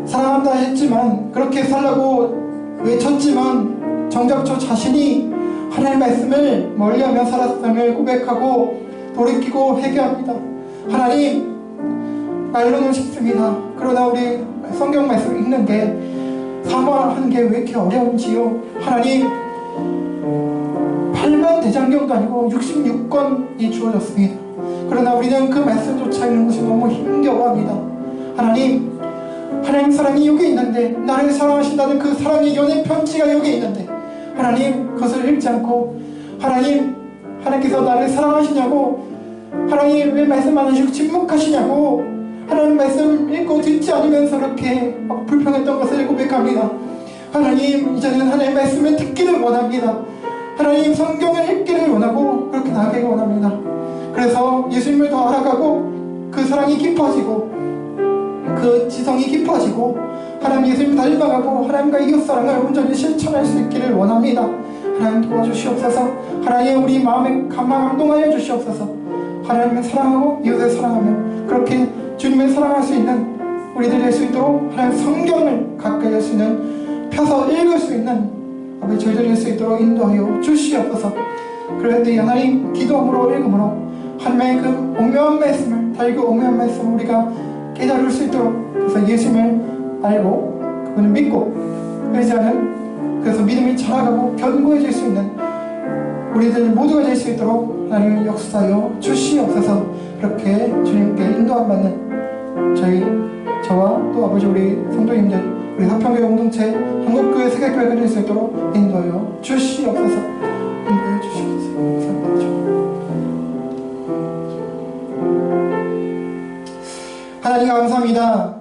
사랑한다 했지만, 그렇게 살라고 외쳤지만 정작 저 자신이 하나님 말씀을 멀리하며 살았음을 고백하고 돌이키고 회개합니다. 하나님, 말로는 쉽습니다. 그러나 우리 성경 말씀 읽는 게, 사모하는 게 왜 이렇게 어려운지요. 하나님, 8만 대장경도 아니고 66권이 주어졌습니다. 그러나 우리는 그 말씀조차 읽는 것이 너무 힘겨워합니다. 하나님 사랑이 여기 있는데, 나를 사랑하신다는 그 사랑의 연애 편지가 여기 있는데, 하나님 그것을 읽지 않고, 하나님께서 나를 사랑하시냐고, 하나님 왜 말씀 안 하시고 침묵하시냐고, 하나님 말씀 읽고 듣지 않으면서 그렇게 불평했던 것을 고백합니다. 하나님, 이제는 하나님 말씀을 듣기를 원합니다. 하나님 성경을 읽기를 원하고 그렇게 나가기를 원합니다. 그래서 예수님을 더 알아가고 그 사랑이 깊어지고 그 지성이 깊어지고 하나님 예수님 닮아가고 하나님과 이웃사랑을 온전히 실천할 수 있기를 원합니다. 하나님 도와주시옵소서. 하나님 우리 마음에 감동하여 주시옵소서. 하나님을 사랑하고 이웃을 사랑하며 그렇게 주님을 사랑할 수 있는 우리들이 될 수 있도록 하나님 성경을 가까이 할 수 있는, 펴서 읽을 수 있는 저희들이 될 수 있도록 인도하여 주시옵소서. 그럴 때 하나님 기도함으로 읽음으로 하나님의 그 오묘한 말씀을, 달고 오묘한 말씀을 우리가 깨달을 수 있도록, 그래서 예수님을 알고 그분을 믿고 의지하는, 그래서 믿음이 자라가고 견고해질 수 있는 우리들 모두가 될 수 있도록 하나님 역사하여 주시옵소서. 그렇게 주님께 인도함 받는 저와 또 아버지 우리 성도님들, 우리 서평교회 공동체, 한국교회, 세계교회가 될 수 있도록 인도하여 주시옵소서. 인도하여 주시옵소서. 감사합니다. 하나님 감사합니다.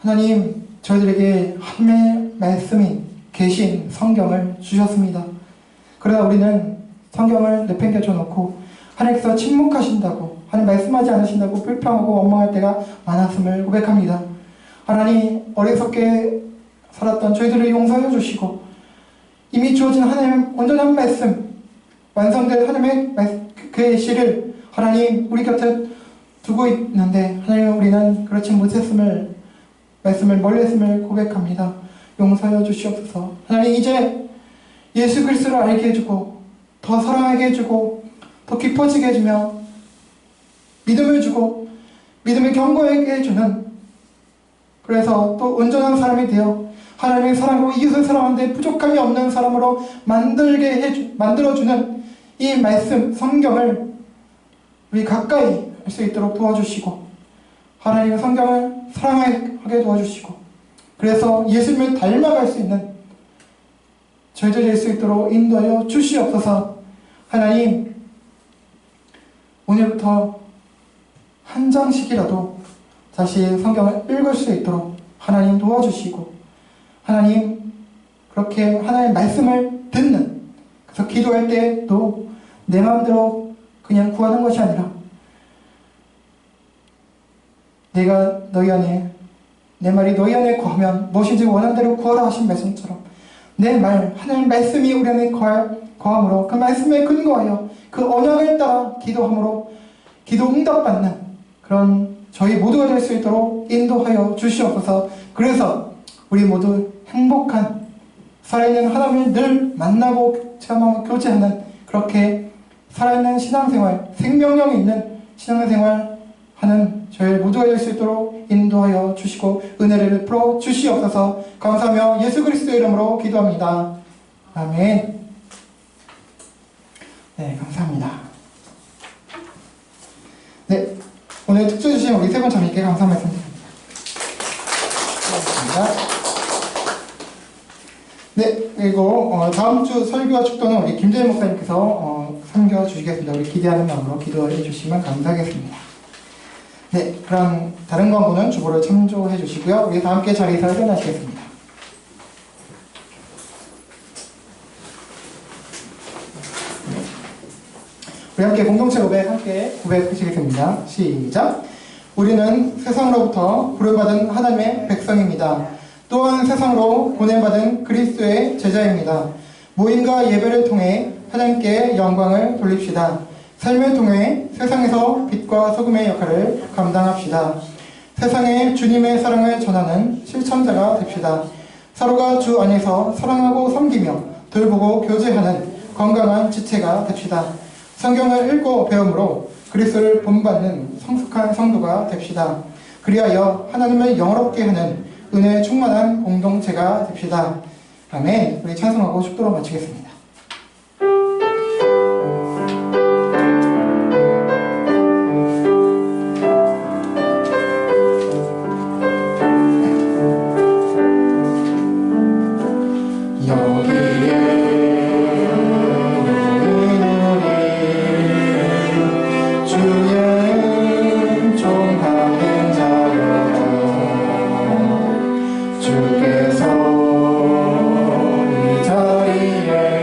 하나님, 저희들에게 하나님의 말씀인 계신 성경을 주셨습니다. 그러나 우리는 성경을 내팽개쳐 놓고 하나님께서 침묵하신다고, 하나님 말씀하지 않으신다고 불평하고 원망할 때가 많았음을 고백합니다. 하나님, 어리석게 살았던 저희들을 용서해 주시고 이미 주어진 하나님의 온전한 말씀, 완성된 하나님의 계시를 하나님 우리 곁에 두고 있는데 하나님, 우리는 그렇지 못했음을, 말씀을 멀리했음을 고백합니다. 용서해 주시옵소서. 하나님, 이제 예수 그리스도를 알게 해주고 더 사랑하게 해주고 더 깊어지게 해주며 믿음을 주고 믿음을 견고하게 해주는, 그래서 또 온전한 사람이 되어 하나님의 사랑으로 이웃을 사랑하는데 부족함이 없는 사람으로 만들어주는 이 말씀, 성경을 우리 가까이 할 수 있도록 도와주시고 하나님의 성경을 사랑하게 도와주시고, 그래서 예수님을 닮아갈 수 있는 저희들이 될 수 있도록 인도하여 주시옵소서. 하나님, 오늘부터 한 장씩이라도 다시 성경을 읽을 수 있도록 하나님 도와주시고, 하나님, 그렇게 하나님의 말씀을 듣는, 그래서 기도할 때도 내 마음대로 그냥 구하는 것이 아니라 내가 너희 안에, 내 말이 너희 안에 거하면 무엇이든지 원하는 대로 구하라 하신 말씀처럼 내 말, 하나님의 말씀이 우리 안에 거함으로 그 말씀에 근거하여 그 언약을 따라 기도함으로 기도 응답받는 그런 저희 모두가 될 수 있도록 인도하여 주시옵소서. 그래서 우리 모두 행복한, 살아있는 하나님을 늘 만나고 체험하고 교제하는, 그렇게 살아있는 신앙생활, 생명력 있는 신앙생활 하는 저희 모두가 될 수 있도록 인도하여 주시고 은혜를 베풀어 주시옵소서. 감사하며 예수 그리스도의 이름으로 기도합니다. 아멘. 네, 감사합니다. 네, 오늘 특조 주신 우리 세 분 자매께 감사 말씀드립니다. 고맙습니다. 네, 그리고 다음 주 설교와 축도는 우리 김재일 목사님께서 섬겨주시겠습니다. 우리 기대하는 마음으로 기도해 주시면 감사하겠습니다. 네, 그럼 다른 광고는 주보를 참조해 주시고요. 우리 다 함께 자리에서 일어나시겠습니다. 우리 함께 공동체 고백 함께 고백하시겠습니다. 시작. 우리는 세상으로부터 부름받은 하나님의 백성입니다. 또한 세상으로 보냄받은 그리스도의 제자입니다. 모임과 예배를 통해 하나님께 영광을 돌립시다. 삶을 통해 세상에서 빛과 소금의 역할을 감당합시다. 세상에 주님의 사랑을 전하는 실천자가 됩시다. 서로가 주 안에서 사랑하고 섬기며 돌보고 교제하는 건강한 지체가 됩시다. 성경을 읽고 배움으로 그리스도를 본받는 성숙한 성도가 됩시다. 그리하여 하나님을 영화롭게 하는 은혜에 충만한 공동체가 됩시다. 아멘. 우리 찬송하고 축도로 마치겠습니다. 주께서 이 자리에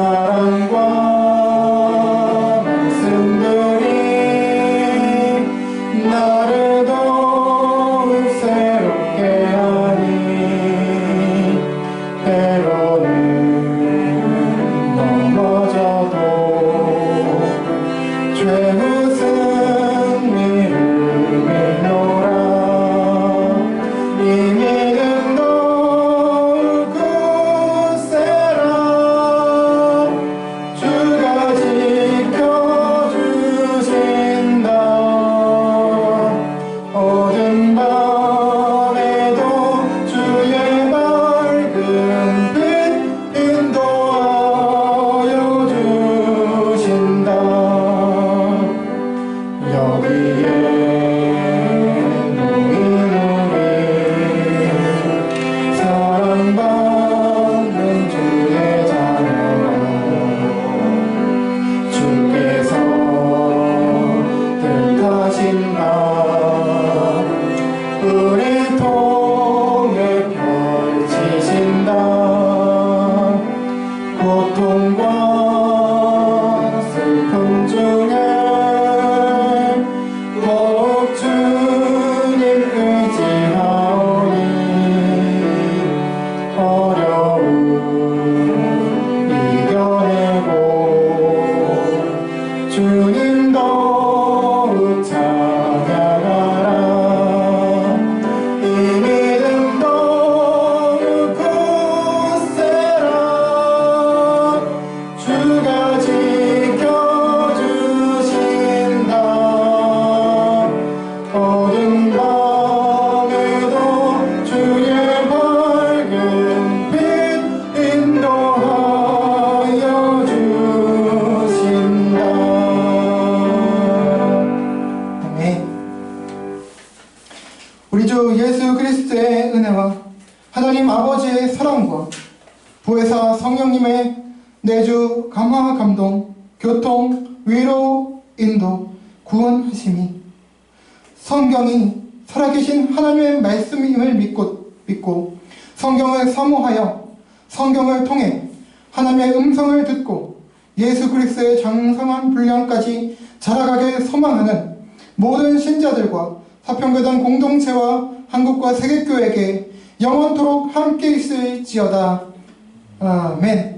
사랑과 말씀들이 나를 더욱 새롭게 하니 때로는 넘어져도 죄웃음 이를 믿노라. 이 믿음 더욱 굳세라. 주가 지켜주신다. 어둠 밤에도 주의 밝은 빛 인도하여 주신다. 여기에 놓인 우리 사랑받는 주의 자녀, 주께서 뜻하신 바 우리 통해 펼치신다. 고통과 슬픔 중에 더욱 주님 의지하오니 어려움 이겨내고 주님 더욱 찬양하라. 이 믿음 더욱 굳세라. 주가 지켜주신다. 어둠 밤에도 주의 밝은 빛 인도하여 주신다. 아멘. 우리 주 예수 그리스도의 은혜와 하나님 아버지의 사랑과 보혜사 성령님의 내주 감화 감동 교통 위로 인도 구원하심이 성경이 살아계신 하나님의 말씀임을 믿고 성경을 사모하여 성경을 통해 하나님의 음성을 듣고 예수 그리스도의 장성한 분량까지 자라가길 소망하는 모든 신자들과 사평교단 공동체와 한국과 세계교회에게 영원토록 함께 있을지어다. 아멘.